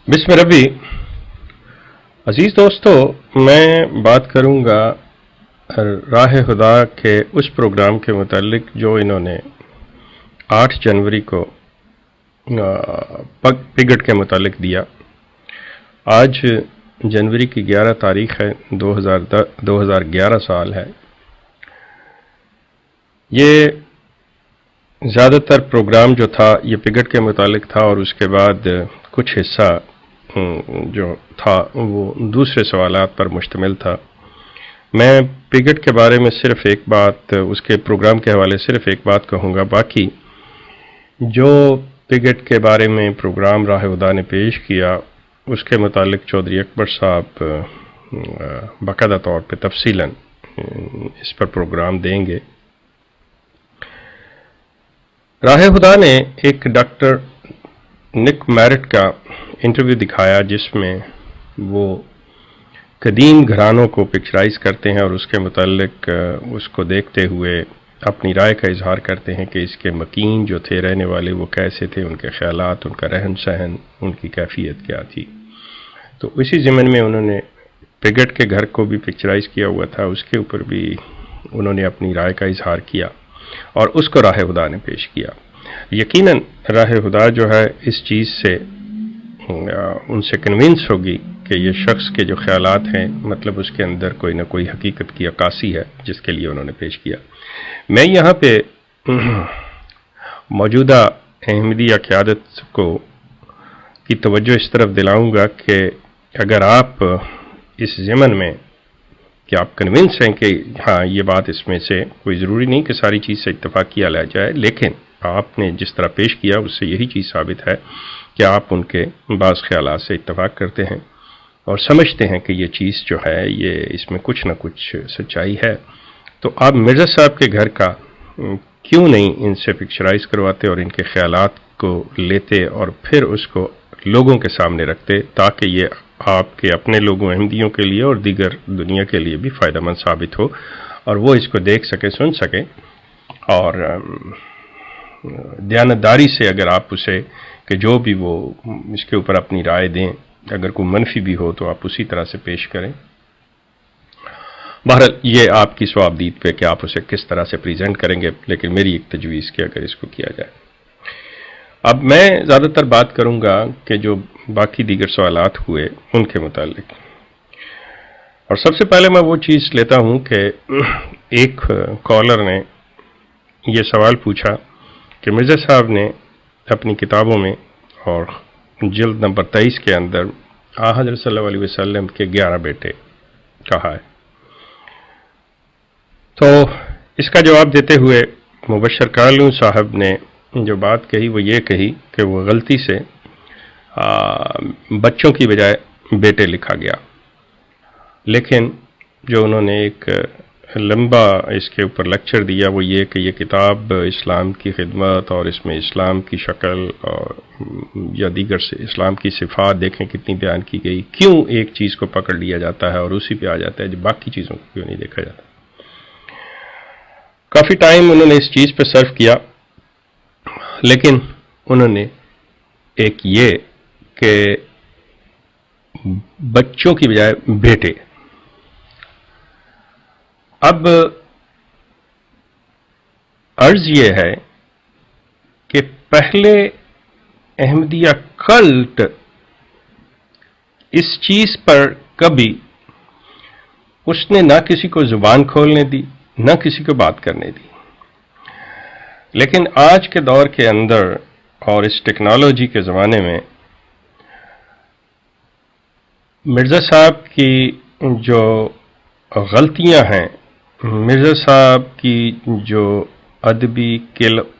बिस्म रबी। अजीज दोस्तों, मैं बात करूंगा राह खुदा के उस प्रोग्राम के मुतालिक जो इन्होंने 8 जनवरी को पिगट के मुतालिक दिया। आज जनवरी की 11 तारीख है, 2011 साल है। ये ज़्यादातर प्रोग्राम जो था ये पिगट के मुतालिक था और उसके बाद कुछ हिस्सा जो था वो दूसरे सवालात पर मुश्तमिल था। मैं पिगट के बारे में सिर्फ एक बात, उसके प्रोग्राम के हवाले सिर्फ एक बात कहूँगा। बाकी जो पिगट के बारे में प्रोग्राम राह खुदा ने पेश किया उसके मुतालिक चौधरी अकबर साहब बाकायदा तौर पे तफसीलन इस पर प्रोग्राम देंगे। राह खुदा ने एक डॉक्टर निक मैरिट का इंटरव्यू दिखाया जिसमें वो कदीम घरानों को पिक्चराइज करते हैं और उसके मुतालिक उसको देखते हुए अपनी राय का इजहार करते हैं कि इसके मकीन जो थे रहने वाले वो कैसे थे, उनके ख्यालात, उनका रहन सहन, उनकी कैफियत क्या थी। तो इसी ज़िमन में उन्होंने पिगट के घर को भी पिक्चराइज किया हुआ था, उसके ऊपर भी उन्होंने अपनी राय का इजहार किया और उसको राह खुदा ने पेश किया। यकीनन राह खुदा जो है इस चीज़ से उनसे कन्विंस होगी कि ये शख्स के जो ख्यालात हैं मतलब उसके अंदर कोई ना कोई हकीकत की अक्कासी है जिसके लिए उन्होंने पेश किया। मैं यहाँ पे मौजूदा अहमदिया क़यादत को की तवज्जो इस तरफ दिलाऊंगा कि अगर आप इस ज़मन में कि आप कन्विंस हैं कि हाँ ये बात इसमें से कोई ज़रूरी नहीं कि सारी चीज़ से इत्तफाक किया ले जाए, लेकिन आपने जिस तरह पेश किया उससे यही चीज़ साबित है कि आप उनके बाज़ ख़यालात से इत्तफाक करते हैं और समझते हैं कि ये चीज़ जो है ये इसमें कुछ ना कुछ सच्चाई है। तो आप मिर्ज़ा साहब के घर का क्यों नहीं इनसे पिक्चराइज करवाते और इनके ख़यालात को लेते और फिर उसको लोगों के सामने रखते ताकि ये आपके अपने लोगों अहमदियों के लिए और दीगर दुनिया के लिए भी फ़ायदेमंद साबित हो और वो इसको देख सके, सुन सके और दयानतदारी से अगर आप उसे कि जो भी वो इसके ऊपर अपनी राय दें, अगर कोई मनफी भी हो तो आप उसी तरह से पेश करें। बहरहाल ये आपकी स्वाबदीद पे कि आप उसे किस तरह से प्रेजेंट करेंगे, लेकिन मेरी एक तजवीज़ कि अगर इसको किया जाए। अब मैं ज़्यादातर बात करूँगा कि जो बाकी दीगर सवालात हुए उनके मुतालिक, और सबसे पहले मैं वो चीज़ लेता हूँ कि एक कॉलर ने ये सवाल पूछा कि मिर्ज़ा साहब ने अपनी किताबों में और जिल्द नंबर 23 के अंदर हज़रत सल्लल्लाहु अलैहि वसल्लम के 11 बेटे कहा है। तो इसका जवाब देते हुए मुबश्शिर कालून साहब ने जो बात कही वो ये कही कि वो गलती से बच्चों की बजाय बेटे लिखा गया, लेकिन जो उन्होंने एक लंबा इसके ऊपर लेक्चर दिया वो ये कि ये किताब इस्लाम की खिदमत और इसमें इस्लाम की शक्ल और या दीगर से इस्लाम की सिफात देखें कितनी बयान की गई, क्यों एक चीज़ को पकड़ लिया जाता है और उसी पे आ जाता है जब बाकी चीज़ों को क्यों नहीं देखा जाता। काफ़ी टाइम उन्होंने इस चीज़ पे सर्व किया, लेकिन उन्होंने एक ये कि बच्चों की बजाय बेटे। अब अर्ज ये है कि पहले अहमदिया कल्ट इस चीज पर कभी उसने ना किसी को जुबान खोलने दी ना किसी को बात करने दी, लेकिन आज के दौर के अंदर और इस टेक्नोलॉजी के ज़माने में मिर्ज़ा साहब की जो गलतियां हैं, मिर्ज़ा साहब की जो अदबी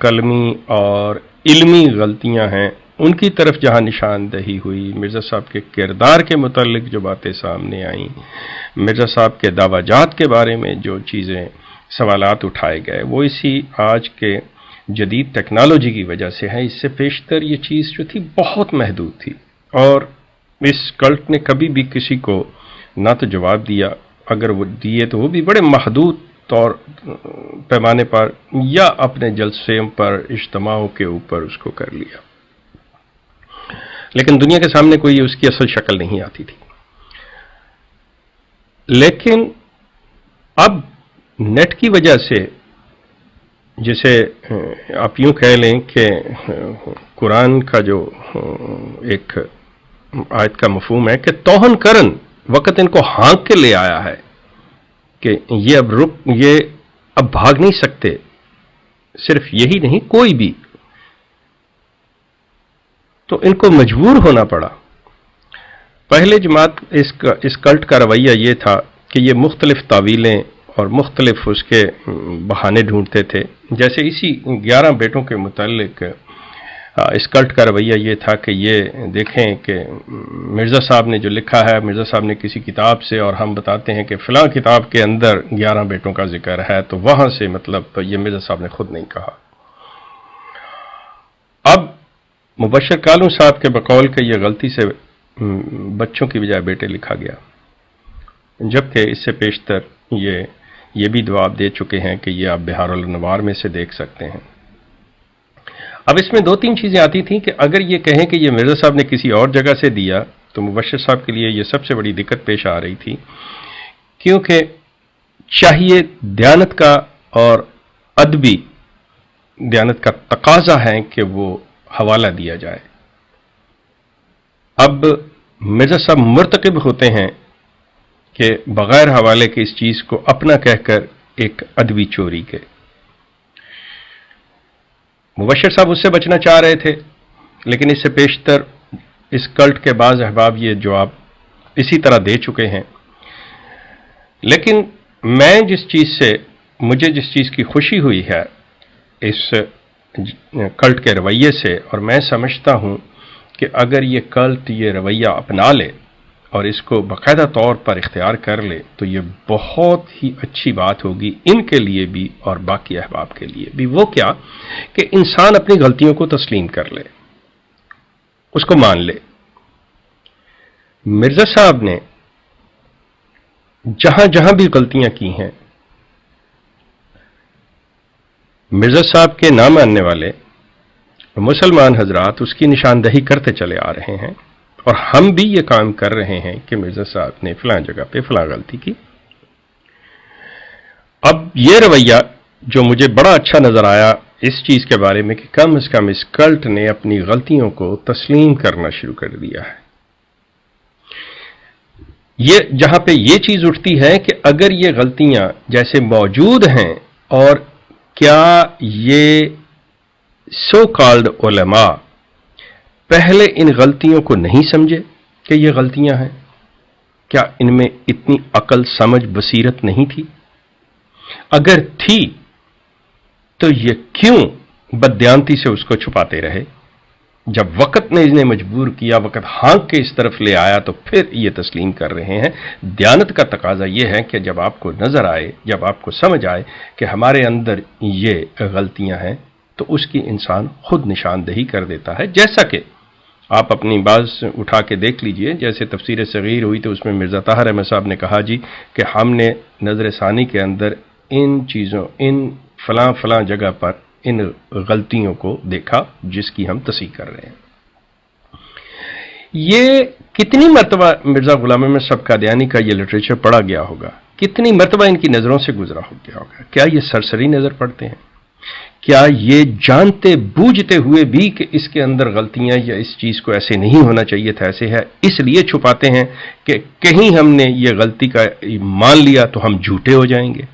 कलमी और इल्मी गलतियां हैं उनकी तरफ जहां निशानदही हुई, मिर्ज़ा साहब के किरदार के मुतालिक जो बातें सामने आईं, मिर्ज़ा साहब के दावाजात के बारे में जो चीज़ें सवालात उठाए गए वो इसी आज के जदीद टेक्नोलॉजी की वजह से है। इससे पेशतर ये चीज़ जो थी बहुत महदूद थी और इस कल्ट ने कभी भी किसी को ना तो जवाब दिया, अगर वो दिए तो वो भी बड़े महदूद तौर पैमाने पर या अपने जलसे पर इज्तिमाओं के ऊपर उसको कर लिया। لیکن دنیا کے سامنے کوئی اس کی اصل شکل نہیں آتی تھی. لیکن اب نیٹ کی وجہ سے، جسے آپ یوں کہہ لیں کہ قرآن کا جو ایک آیت کا مفہوم ہے کہ توہن کرن وقت ان کو ہانک کے لے آیا ہے کہ یہ اب بھاگ نہیں سکتے. صرف یہی نہیں، کوئی بھی، تو ان کو مجبور ہونا پڑا. پہلے جماعت اس کلٹ کا رویہ یہ تھا کہ یہ مختلف تعویلیں اور مختلف اس کے بہانے ڈھونڈتے تھے. جیسے اسی 11 بیٹوں کے متعلق اس کلٹ کا رویہ یہ تھا کہ یہ دیکھیں کہ مرزا صاحب نے جو لکھا ہے، مرزا صاحب نے کسی کتاب سے، اور ہم بتاتے ہیں کہ فلاں کتاب کے اندر 11 بیٹوں کا ذکر ہے، تو وہاں سے مطلب یہ مرزا صاحب نے خود نہیں کہا. اب مبشر کالوں صاحب کے بقول کہ یہ غلطی سے بچوں کی بجائے بیٹے لکھا گیا، جبکہ اس سے پیشتر یہ بھی جواب دے چکے ہیں کہ یہ آپ بہار الانوار میں سے دیکھ سکتے ہیں. اب اس میں 2-3 چیزیں آتی تھیں کہ اگر یہ کہیں کہ یہ مرزا صاحب نے کسی اور جگہ سے دیا تو مبشر صاحب کے لیے یہ سب سے بڑی دقت پیش آ رہی تھی، کیونکہ چاہیے دیانت کا اور ادبی دیانت کا تقاضا ہے کہ وہ حوالہ دیا جائے. اب مرزا صاحب مرتکب ہوتے ہیں کہ بغیر حوالے کے اس چیز کو اپنا کہہ کر ایک ادبی چوری کے. مبشر صاحب اس سے بچنا چاہ رہے تھے، لیکن اس سے پیشتر اس کلٹ کے بعض احباب یہ جواب اسی طرح دے چکے ہیں. لیکن مجھے جس چیز کی خوشی ہوئی ہے اس کلٹ کے رویے سے، اور میں سمجھتا ہوں کہ اگر یہ کلٹ یہ رویہ اپنا لے اور اس کو باقاعدہ طور پر اختیار کر لے تو یہ بہت ہی اچھی بات ہوگی ان کے لیے بھی اور باقی احباب کے لیے بھی. وہ کیا کہ انسان اپنی غلطیوں کو تسلیم کر لے، اس کو مان لے. مرزا صاحب نے جہاں جہاں بھی غلطیاں کی ہیں، مرزا صاحب کے نہ ماننے والے مسلمان حضرات اس کی نشاندہی کرتے چلے آ رہے ہیں، اور ہم بھی یہ کام کر رہے ہیں کہ مرزا صاحب نے فلاں جگہ پہ فلاں غلطی کی. اب یہ رویہ جو مجھے بڑا اچھا نظر آیا اس چیز کے بارے میں کہ کم از کم اس کلٹ نے اپنی غلطیوں کو تسلیم کرنا شروع کر دیا ہے. یہ جہاں پہ یہ چیز اٹھتی ہے کہ اگر یہ غلطیاں جیسے موجود ہیں، اور کیا یہ سو کالڈ علماء پہلے ان غلطیوں کو نہیں سمجھے کہ یہ غلطیاں ہیں؟ کیا ان میں اتنی عقل، سمجھ، بصیرت نہیں تھی؟ اگر تھی تو یہ کیوں بددیانتی سے اس کو چھپاتے رہے؟ جب وقت نے انہیں مجبور کیا، وقت ہانک کے اس طرف لے آیا تو پھر یہ تسلیم کر رہے ہیں. دیانت کا تقاضا یہ ہے کہ جب آپ کو نظر آئے، جب آپ کو سمجھ آئے کہ ہمارے اندر یہ غلطیاں ہیں، تو اس کی انسان خود نشاندہی کر دیتا ہے. جیسا کہ آپ اپنی باز اٹھا کے دیکھ لیجئے، جیسے تفسیر صغیر ہوئی تو اس میں مرزا طاہر احمد صاحب نے کہا جی کہ ہم نے نظر ثانی کے اندر ان چیزوں، ان فلاں فلاں جگہ پر ان غلطیوں کو دیکھا جس کی ہم تصحیح کر رہے ہیں. یہ کتنی مرتبہ مرزا غلام احمد صاحب قادیانی کا یہ لٹریچر پڑھا گیا ہوگا، کتنی مرتبہ ان کی نظروں سے گزرا ہو گیا ہوگا. کیا یہ سرسری نظر پڑتے ہیں؟ کیا یہ جانتے بوجھتے ہوئے بھی کہ اس کے اندر غلطیاں یا اس چیز کو ایسے نہیں ہونا چاہیے تھا ایسے ہے، اس لیے چھپاتے ہیں کہ کہیں ہم نے یہ غلطی کا مان لیا تو ہم جھوٹے ہو جائیں گے،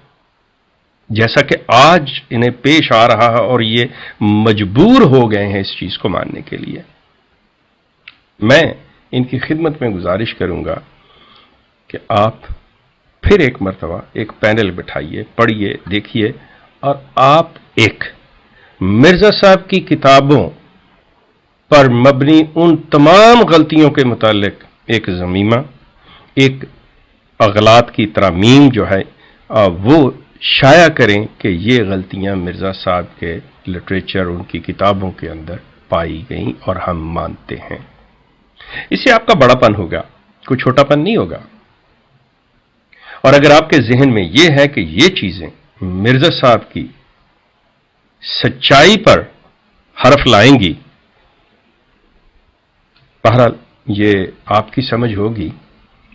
جیسا کہ آج انہیں پیش آ رہا ہے، اور یہ مجبور ہو گئے ہیں اس چیز کو ماننے کے لیے. میں ان کی خدمت میں گزارش کروں گا کہ آپ پھر ایک مرتبہ ایک پینل بٹھائیے، پڑھیے، دیکھیے، اور آپ ایک مرزا صاحب کی کتابوں پر مبنی ان تمام غلطیوں کے متعلق ایک ضمیمہ، ایک اغلاط کی ترامیم جو ہے وہ شائع کریں کہ یہ غلطیاں مرزا صاحب کے لٹریچر، ان کی کتابوں کے اندر پائی گئیں اور ہم مانتے ہیں. اس سے آپ کا بڑا پن ہوگا، کوئی چھوٹا پن نہیں ہوگا. اور اگر آپ کے ذہن میں یہ ہے کہ یہ چیزیں مرزا صاحب کی سچائی پر حرف لائیں گی बहरहाल ये आपकी समझ होगी,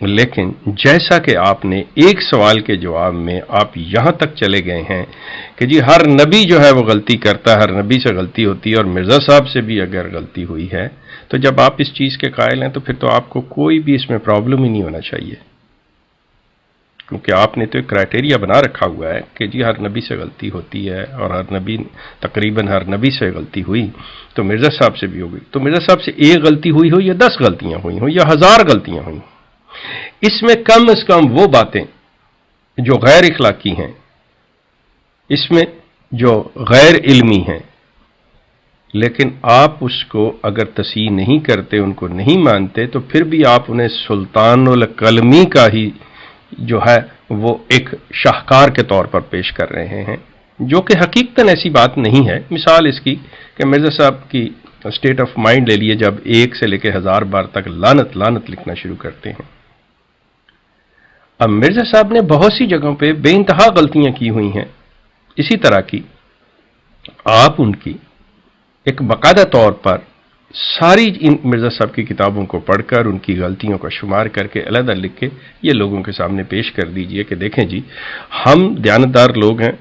लेकिन जैसा कि आपने एक सवाल के जवाब में आप यहां तक चले गए हैं कि जी हर नबी जो है वो गलती करता है, हर नबी से गलती होती है और मिर्ज़ा साहब से भी अगर गलती हुई है, तो जब आप इस चीज़ के कायल हैं तो फिर तो आपको कोई भी इसमें प्रॉब्लम ही नहीं होना चाहिए, क्योंकि आपने तो एक क्राइटेरिया बना रखा हुआ है कि जी हर नबी से गलती होती है और हर नबी, तकरीबन हर नबी से गलती हुई तो मिर्ज़ा साहब से भी होगी। तो मिर्ज़ा साहब से एक गलती हुई हो या 10 गलतियां हुई हो या 1000 गलतियां हुई, इसमें कम से कम वो बातें जो गैर इखलाकी हैं, इसमें जो गैर इल्मी हैं, लेकिन आप उसको अगर तस्हीह नहीं करते, उनको नहीं मानते, तो फिर भी आप उन्हें सुल्तानुल कलमी का ही जो है वो एक शाहकार के तौर पर पेश कर रहे हैं, जो कि हकीकतन ऐसी बात नहीं है। मिसाल इसकी कि मिर्ज़ा साहब की स्टेट ऑफ माइंड ले लिए, जब 1 से लेकर 1000 बार तक लानत लानत लिखना शुरू करते हैं। अब मिर्ज़ा साहब ने बहुत सी जगहों पे बेइंतहा गलतियां की हुई हैं इसी तरह की, आप उनकी एक बाकायदा तौर पर सारी इन मिर्ज़ा साहब की किताबों को पढ़कर उनकी गलतियों का शुमार करके अलग लिख के ये लोगों के सामने पेश कर दीजिए कि देखें जी, हम दयानतदार लोग हैं,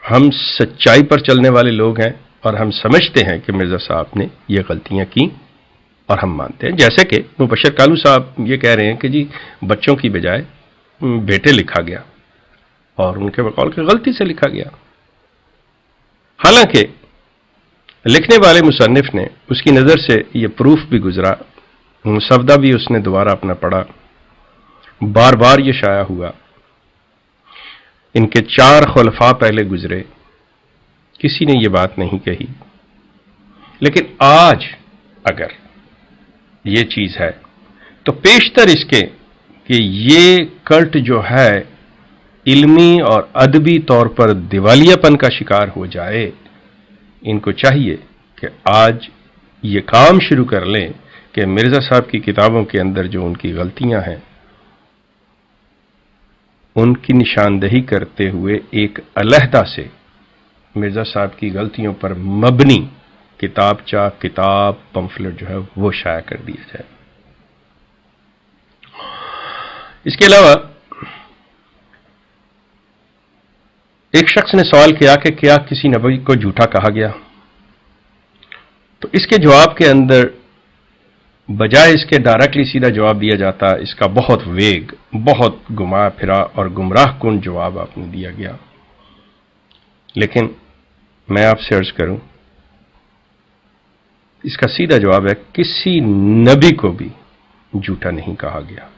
हम सच्चाई पर चलने वाले लोग हैं और हम समझते हैं कि मिर्ज़ा साहब ने ये गलतियां की और हम मानते हैं। जैसे कि मुबशर कालू साहब ये कह रहे हैं कि जी बच्चों की बजाय बेटे लिखा गया और उनके बकौल के गलती से लिखा गया, हालांकि लिखने वाले मुसन्निफ ने उसकी नज़र से ये प्रूफ भी गुजरा, मुसवदा भी उसने दोबारा अपना पढ़ा, बार बार ये शाया हुआ, इनके 4 खुलफा पहले गुजरे, किसी ने ये बात नहीं कही। लेकिन आज अगर ये चीज़ है तो पेशतर इसके कि ये कल्ट जो है इल्मी और अदबी तौर पर दिवालियापन का शिकार हो जाए, इनको चाहिए कि आज ये काम शुरू कर लें कि मिर्ज़ा साहब की किताबों के अंदर जो उनकी गलतियां हैं उनकी निशानदही करते हुए एक अलहदा से मिर्ज़ा साहब की गलतियों पर मबनी किताब पंफलेट जो है वो शाया कर दिया जाए। इसके अलावा एक शख्स ने सवाल किया कि क्या किसी नबी को झूठा कहा गया, तो इसके जवाब के अंदर बजाय इसके डायरेक्टली सीधा जवाब दिया जाता, इसका बहुत वेग, बहुत घुमा फिरा और गुमराह कुन जवाब आपने दिया गया। लेकिन मैं आपसे अर्ज करूं, इसका सीधा जवाब है किसी नबी को भी झूठा नहीं कहा गया,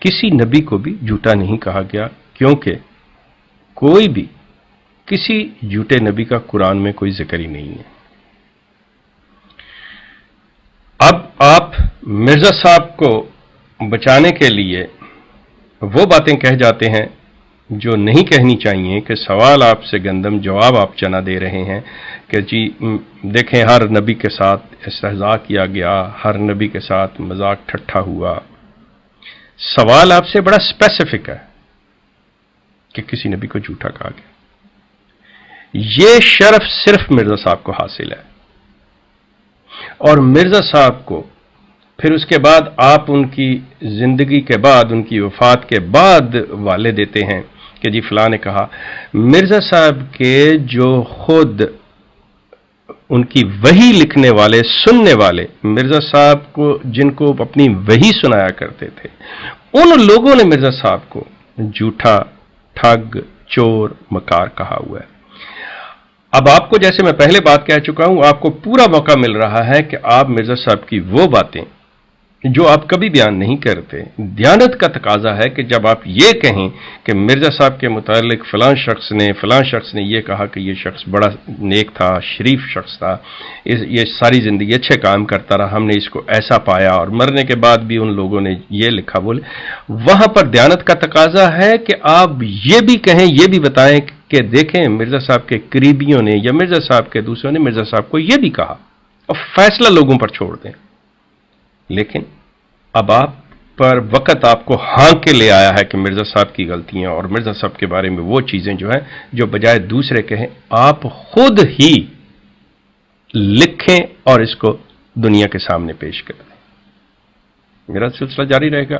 किसी नबी को भी झूठा नहीं कहा गया, क्योंकि कोई भी किसी झूठे नबी का कुरान में कोई जिक्र ही नहीं है। अब आप मिर्ज़ा साहब को बचाने के लिए वो बातें कह जाते हैं जो नहीं कहनी चाहिए कि सवाल आपसे गंदम, जवाब आप चना दे रहे हैं कि जी देखें हर नबी के साथ इस्तेहज़ा किया गया, हर नबी के साथ मजाक ठट्ठा हुआ। सवाल आपसे बड़ा स्पेसिफिक है कि किसी नबी को झूठा कहा गया। ये शर्फ सिर्फ मिर्ज़ा साहब को हासिल है और मिर्ज़ा साहब को फिर उसके बाद आप उनकी जिंदगी के बाद, उनकी वफात के बाद वाले देते हैं कि जी फलां ने कहा। मिर्ज़ा साहब के जो खुद उनकी वही लिखने वाले, सुनने वाले, मिर्ज़ा साहब को जिनको अपनी वही सुनाया करते थे, उन लोगों ने मिर्ज़ा साहब को झूठा, ठग, चोर, मकार कहा हुआ है। अब आपको, जैसे मैं पहले बात कह चुका हूं, आपको पूरा मौका मिल रहा है कि आप मिर्ज़ा साहब की वो बातें जो आप कभी बयान नहीं करते, दयानत का तकाजा है कि जब आप ये कहें कि मिर्ज़ा साहब के मुतालिक फलां शख्स ने ये कहा कि ये शख्स बड़ा नेक था, शरीफ शख्स था, ये सारी ज़िंदगी अच्छे काम करता रहा, हमने इसको ऐसा पाया और मरने के बाद भी उन लोगों ने ये लिखा, बोले, वहां पर दयानत का तकाजा है कि आप ये भी कहें, ये भी बताएं कि देखें मिर्ज़ा साहब के करीबियों ने या मिर्ज़ा साहब के दूसरों ने मिर्ज़ा साहब को ये भी कहा, और फैसला लोगों पर छोड़ दें। लेकिन अब आप पर वक्त आपको हाँक के ले आया है कि मिर्ज़ा साहब की गलतियां और मिर्ज़ा साहब के बारे में वो चीज़ें जो हैं जो बजाय दूसरे कहें, आप खुद ही लिखें और इसको دنیا کے سامنے پیش کر دیں۔ میرا سلسلہ جاری رہے گا،